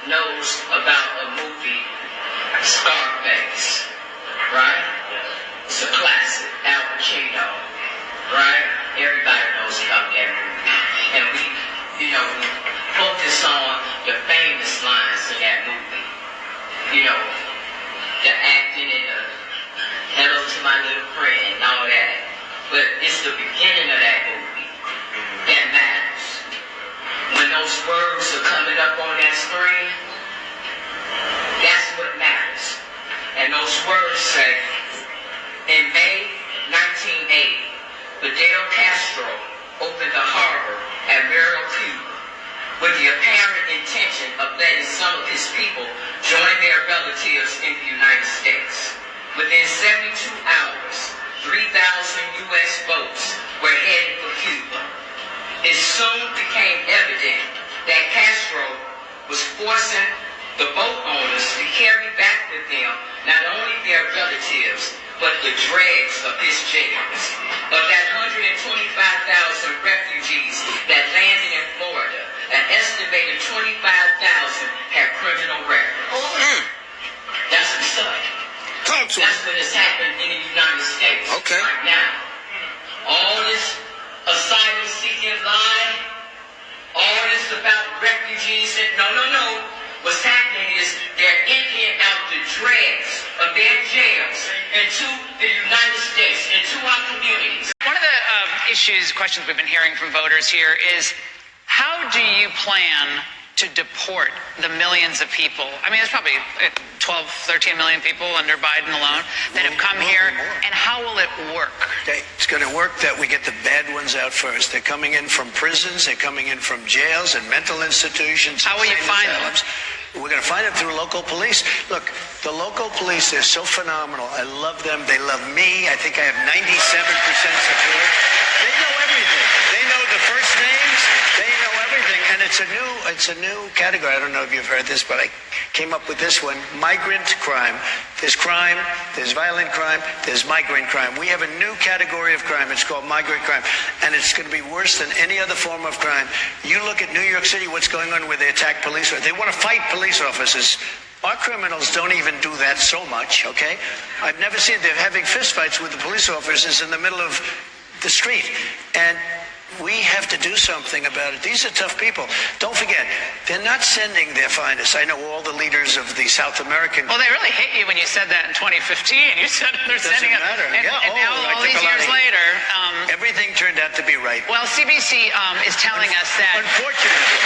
knows about a movie, Scarface, right? It's a classic, Al Pacino, right? Everybody knows about that movie. And we focus on the famous lines of that movie. The acting and the hello to my little friend and all that. But it's the beginning of that movie that matters. When those words are coming up on that screen, that's what matters. And those words say, in May 1980, Fidel Castro opened a harbor at Merlo, Cuba, with the apparent intention of letting some of his people join their relatives in the United States. Within 72 hours, 3,000 U.S. boats were headed for Cuba. It soon became evident that Castro was forcing the boat owners to carry back with them not only their relatives, but the dregs of his jails. Of that 125,000 refugees that landed in Florida, an estimated 25,000 had criminal records. That's what's up. That's what has happened in the United States right now. All this asylum-seeking lie, all this about refugees, no. What's happening is they're emptying out the dregs of their jails into the United States, into our communities. One of the questions we've been hearing from voters here is, how do you plan to deport the millions of people? I mean, there's probably 12, 13 million people under Biden alone that have come here, and how will it work? It's going to work that we get the bad ones out first. They're coming in from prisons, they're coming in from jails and mental institutions. How will you find them? We're going to find them through local police. Look, the local police, they're so phenomenal. I love them. They love me. I think I have 97% support. They know everything. They know the first names. They know everything. And it's a new category. I don't know if you've heard this, but I came up with this one. Migrant crime. There's violent crime, there's migrant crime. We have a new category of crime. It's called migrant crime. And it's going to be worse than any other form of crime. You look at New York City, what's going on where they attack police. They want to fight police officers. Our criminals don't even do that so much, okay? I've never seen them having fistfights with the police officers in the middle of the street. And we have to do something about it. These are tough people. Don't forget, they're not sending their finest. I know all the leaders of the South American... Well, they really hate you when you said that in 2015. You said they're sending it. Doesn't matter. And now, all these years later... everything turned out to be right. Well, CBC is telling us that... Unfortunately.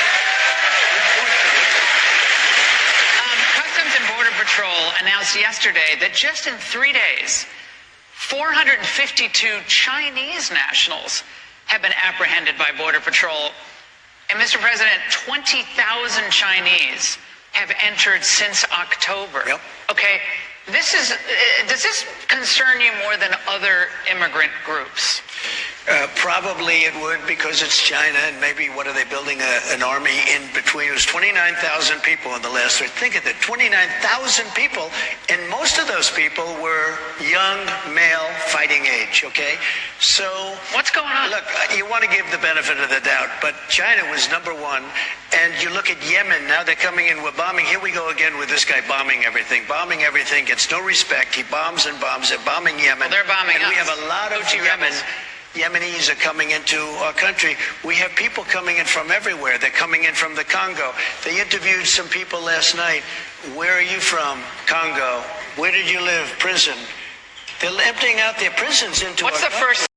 Customs and Border Patrol announced yesterday that just in 3 days, 452 Chinese nationals have been apprehended by Border Patrol. And Mr. President, 20,000 Chinese have entered since October. Yep. Okay, does this concern you more than other immigrant groups? Probably it would, because it's China, and maybe what are they building an army in between? It was 29,000 people in the last year. Think of it, 29,000 people, and most of those people were young, male, fighting age, okay? So... what's going on? Look, you want to give the benefit of the doubt, but China was number one, and you look at Yemen, now they're coming in with bombing. Here we go again with this guy bombing everything, gets no respect. He bombs and bombs. They're bombing Yemen. Well, they're bombing and us. We have a lot of Yemenis are coming into our country. We have people coming in from everywhere. They're coming in from the Congo. They interviewed some people last night. Where are you from? Congo. Where did you live? Prison. They're emptying out their prisons into What's the country. first